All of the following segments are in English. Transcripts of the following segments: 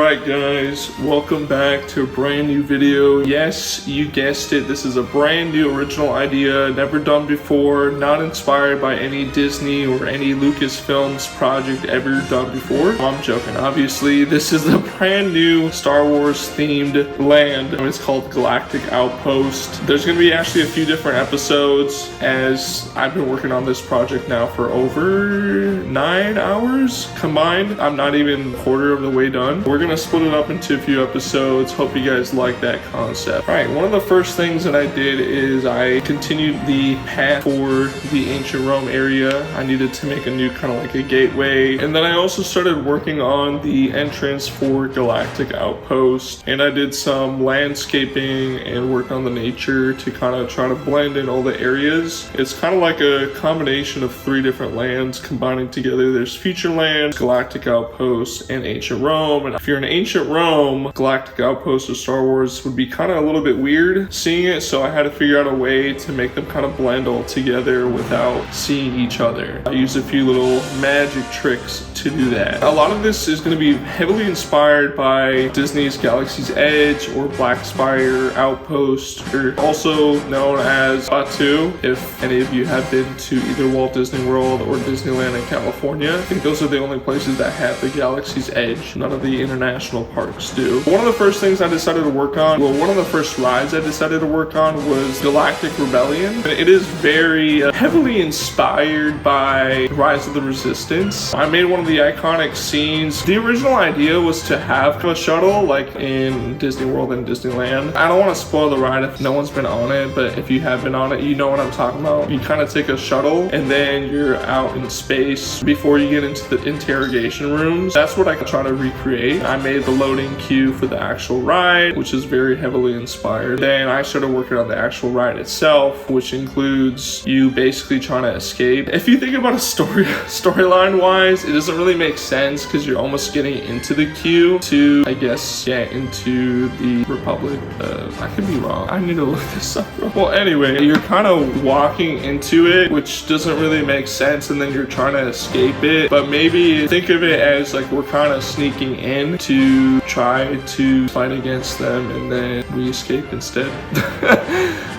Alright guys, welcome back to a brand new video. Yes, you guessed it, this is a brand new original idea, never done before, not inspired by any Disney or any Lucasfilms project ever done before. I'm joking, obviously. This is a brand new Star Wars themed land. It's called Galactic Outpost. There's going to be actually a few different episodes, as I've been working on this project now for over 9 hours combined. I'm not even a quarter of the way done. We're gonna split it up into a few episodes. Hope you guys like that concept. All right, one of the first things that I did is I continued the path for the ancient Rome area. I needed to make a new kind of like a gateway, and then I also started working on the entrance for Galactic Outpost, and I did some landscaping and worked on the nature to kind of try to blend in all the areas. It's kind of like a combination of 3 different lands combining together. There's Futureland, Galactic Outpost, and Ancient Rome. And if you're in Ancient Rome, Galactic Outpost of Star Wars would be kind of a little bit weird seeing it, so I had to figure out a way to make them kind of blend all together without seeing each other. I used a few little magic tricks to do that. A lot of this is going to be heavily inspired by Disney's Galaxy's Edge or Black Spire Outpost, or also known as Batuu, if any of you have been to either Walt Disney World or Disneyland in California. I think those are the only places that have the Galaxy's Edge. None of the international parks do. One of the first things I decided to work on, well, one of the first rides I decided to work on was Galactic Rebellion. It is very heavily inspired by Rise of the Resistance. I made one of the iconic scenes. The original idea was to have a shuttle like in Disney World and Disneyland. I don't want to spoil the ride if no one's been on it, but if you have been on it, you know what I'm talking about. You kind of take a shuttle and then you're out in space before you get into the interrogation rooms. That's what I try to recreate. I made the loading queue for the actual ride, which is very heavily inspired. Then I started working on the actual ride itself, which includes you basically trying to escape. If you think about a storyline wise, it doesn't really make sense because you're almost getting into the queue to, I guess, get into the Republic. I could be wrong. I need to look this up. Well, anyway, you're kind of walking into it, which doesn't really make sense, and then you're trying to escape it. But maybe think of it as like we're kind of sneaking in to try to fight against them, and then we escape instead.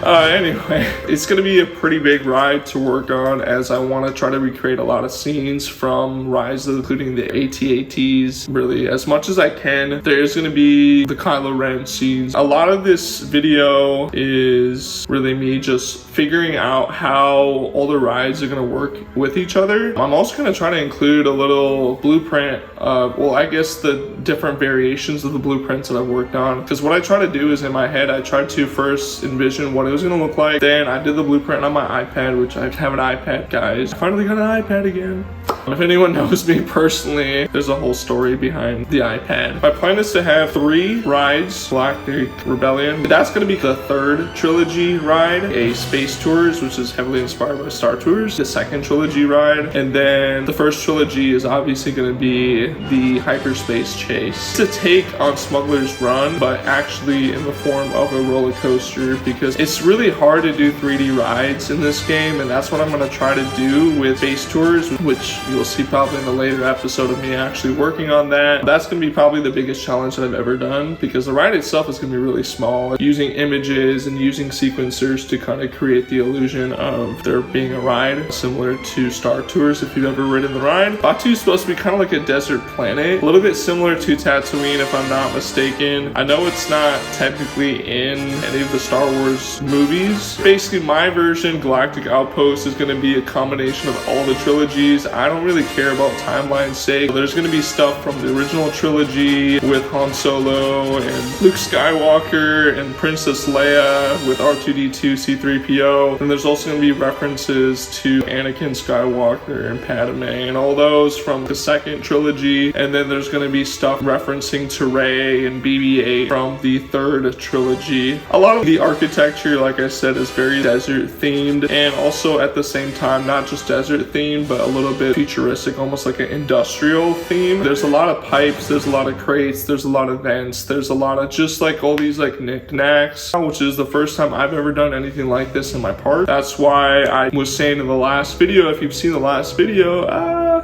Anyway, it's going to be a pretty big ride to work on, as I want to try to recreate a lot of scenes from Rise, including the AT-ATs, really as much as I can. There's going to be the Kylo Ren scenes. A lot of this video is really me just figuring out how all the rides are going to work with each other. I'm also going to try to include a little blueprint of, well, I guess the different variations of the blueprints that I've worked on, because what I try to do is in my head I tried to first envision what it was going to look like, then I did the blueprint on my iPad, which I have an iPad, guys. I finally got an iPad again. If anyone knows me personally, there's a whole story behind the iPad. My plan is to have 3 rides. Galactic Rebellion, that's going to be the 3rd trilogy ride. A Space Tours, which is heavily inspired by Star Tours, the 2nd trilogy ride, and then the 1st trilogy is obviously going to be the Hyperspace Chase. It's a take on Smuggler's Run, but actually in the form of a roller coaster, because it's really hard to do 3D rides in this game, and that's what I'm going to try to do with Space Tours, which you'll see probably in a later episode of me actually working on that. That's going to be probably the biggest challenge that I've ever done, because the ride itself is going to be really small, using images and using sequencers to kind of create the illusion of there being a ride, similar to Star Tours if you've ever ridden the ride. Batuu is supposed to be kind of like a desert planet, a little bit similar to Tatooine if I'm not mistaken. I know it's not technically in any of the Star Wars movies. Basically, my version, Galactic Outpost, is going to be a combination of all the trilogies. I don't really care about timeline's sake. There's going to be stuff from the original trilogy with Han Solo and Luke Skywalker and Princess Leia with R2-D2, C-3PO. And there's also going to be references to Anakin Skywalker and Padme and all those from the 2nd trilogy. And then there's going to be stuff referencing to Rey and BB-8 from the 3rd trilogy. A lot of the architecture, like I said, is very desert themed, and also at the same time not just desert themed but a little bit futuristic, almost like an industrial theme. There's a lot of pipes, there's a lot of crates, there's a lot of vents, there's a lot of just like all these like knickknacks, which is the first time I've ever done anything like this in my park. That's why I was saying in the last video, if you've seen the last video,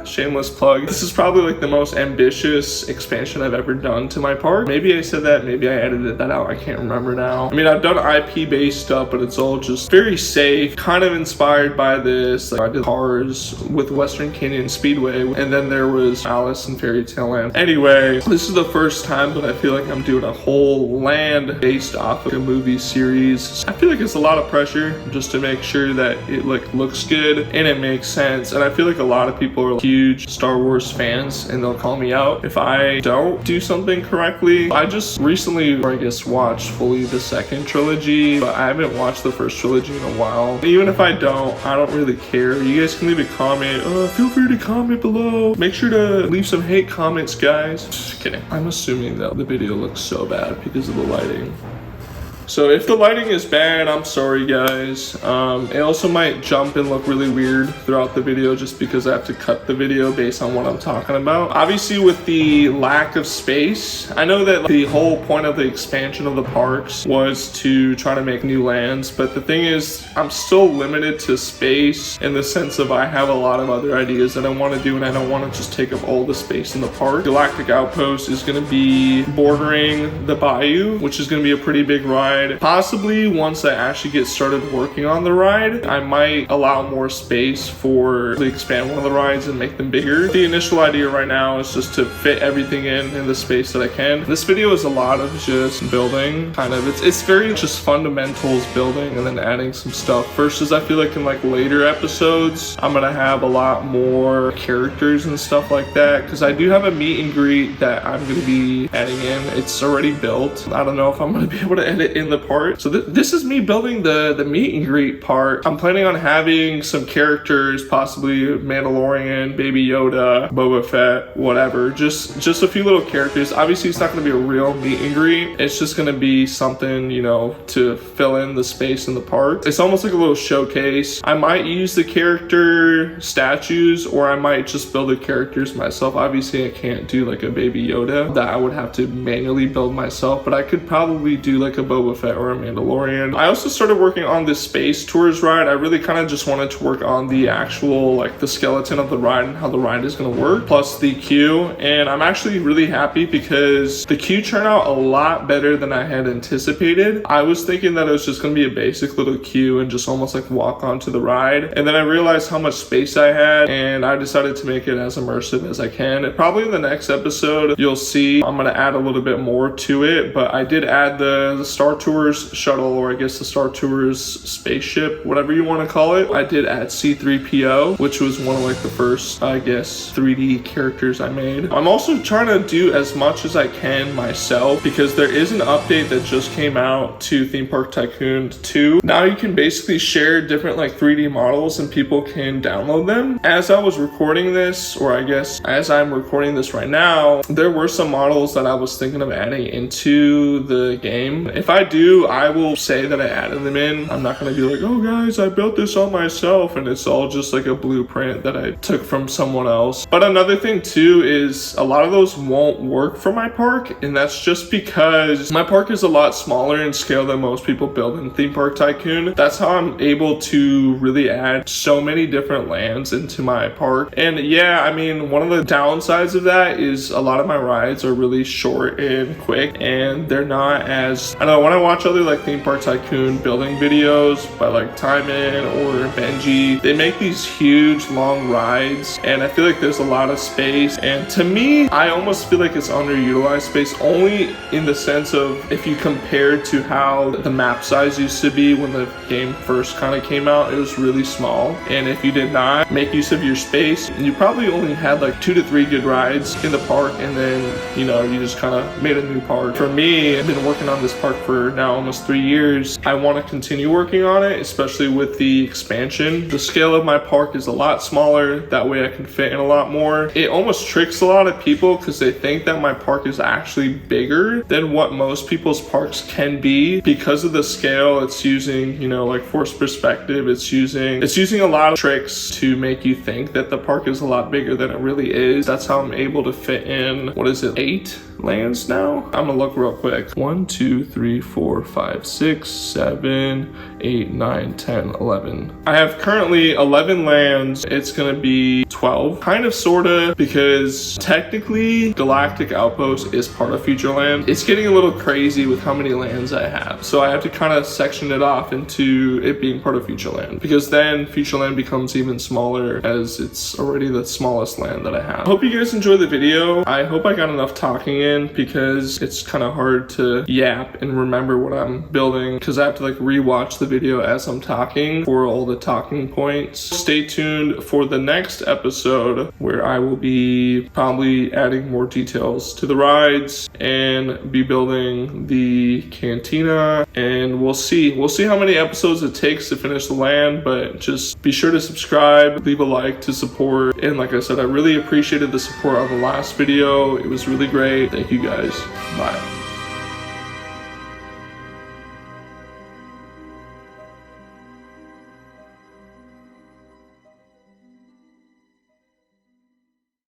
shameless plug. This is probably like the most ambitious expansion I've ever done to my park. Maybe I said that, maybe I edited that out, I can't remember now. I mean, I've done IP based stuff, but it's all just very safe, kind of inspired by this. Like I did Cars with Western Canyon Speedway, and then there was Alice in Fairy Tale Land. Anyway, this is the first time that I feel like I'm doing a whole land based off of a movie series. I feel like it's a lot of pressure just to make sure that it like looks good and it makes sense. And I feel like a lot of people are huge Star Wars fans and they'll call me out if I don't do something correctly. I just recently, or I guess, watched fully the second trilogy, but I haven't watched the first trilogy in a while. Even if I don't really care. You guys can leave a comment. Feel free to comment below. Make sure to leave some hate comments, guys. Just kidding. I'm assuming that the video looks so bad because of the lighting. So if the lighting is bad, I'm sorry guys. It also might jump and look really weird throughout the video just because I have to cut the video based on what I'm talking about. Obviously with the lack of space, I know that the whole point of the expansion of the parks was to try to make new lands, but the thing is I'm still limited to space in the sense of I have a lot of other ideas that I want to do and I don't want to just take up all the space in the park. Galactic Outpost is going to be bordering the bayou, which is going to be a pretty big ride. Possibly once I actually get started working on the ride, I might allow more space for to expand one of the rides and make them bigger. The initial idea right now is just to fit everything in the space that I can. This video is a lot of just building, kind of. It's very just fundamentals building and then adding some stuff. Versus I feel like in like later episodes, I'm gonna have a lot more characters and stuff like that because I do have a meet and greet that I'm gonna be adding in. It's already built. I don't know if I'm gonna be able to edit in the part. So this is me building the meet and greet part. I'm planning on having some characters, possibly Mandalorian, Baby Yoda, Boba Fett, whatever. Just a few little characters. Obviously it's not going to be a real meet and greet. It's just going to be something, you know, to fill in the space in the park. It's almost like a little showcase. I might use the character statues or I might just build the characters myself. Obviously I can't do like a Baby Yoda that I would have to manually build myself, but I could probably do like a Boba Fett or a Mandalorian. I also started working on this Space Tours ride. I really kind of just wanted to work on the actual like the skeleton of the ride and how the ride is going to work, plus the queue. And I'm actually really happy because the queue turned out a lot better than I had anticipated. I was thinking that it was just going to be a basic little queue and just almost like walk onto the ride. And then I realized how much space I had and I decided to make it as immersive as I can. And probably in the next episode, you'll see I'm going to add a little bit more to it, but I did add the Star Tours shuttle, or I guess the Star Tours spaceship, whatever you want to call it. I did add C-3PO, which was one of like the first, I guess, 3D characters I made. I'm also trying to do as much as I can myself because there is an update that just came out to Theme Park Tycoon 2. Now you can basically share different like 3D models and people can download them. As I was recording this, or I guess as I'm recording this right now, there were some models that I was thinking of adding into the game. If I do, I will say that I added them in. I'm not going to be like, oh guys, I built this all myself and it's all just like a blueprint that I took from someone else. But another thing too is a lot of those won't work for my park, and that's just because my park is a lot smaller in scale than most people build in Theme Park Tycoon. That's how I'm able to really add so many different lands into my park. And yeah, I mean, one of the downsides of that is a lot of my rides are really short and quick and they're not as, I don't know, when I watch other like Theme Park Tycoon building videos by like Timon or Benji, they make these huge long rides and I feel like there's a lot of space, and to me I almost feel like it's underutilized space, only in the sense of if you compare to how the map size used to be when the game first kind of came out. It was really small, and if you did not make use of your space, you probably only had like 2 to 3 good rides in the park, and then you know you just kind of made a new park. For me, I've been working on this park for now almost 3 years. I want to continue working on it, especially with the expansion. The scale of my park is a lot smaller, that way I can fit in a lot more. It almost tricks a lot of people because they think that my park is actually bigger than what most people's parks can be because of the scale. It's using, you know, like forced perspective. It's using a lot of tricks to make you think that the park is a lot bigger than it really is. That's how I'm able to fit in, what is it, 8 lands now. I'm gonna look real quick. 1, 2, 3, 4, 5, 6, 7, 8, 9, 10, 11. I have currently 11 lands. It's gonna be 12, kind of sorta, because technically Galactic Outpost is part of Futureland. It's getting a little crazy with how many lands I have, so I have to kind of section it off into it being part of Futureland, because then Futureland becomes even smaller, as it's already the smallest land that I have. I hope you guys enjoy the video. I hope I got enough talking in, because it's kind of hard to yap and remember what I'm building, because I have to like rewatch the video as I'm talking for all the talking points. Stay tuned for the next episode, where I will be probably adding more details to the rides and be building the cantina, and we'll see how many episodes it takes to finish the land. But just be sure to subscribe, leave a like to support, and like I said, I really appreciated the support on the last video. It was really great. Thank you guys. Bye.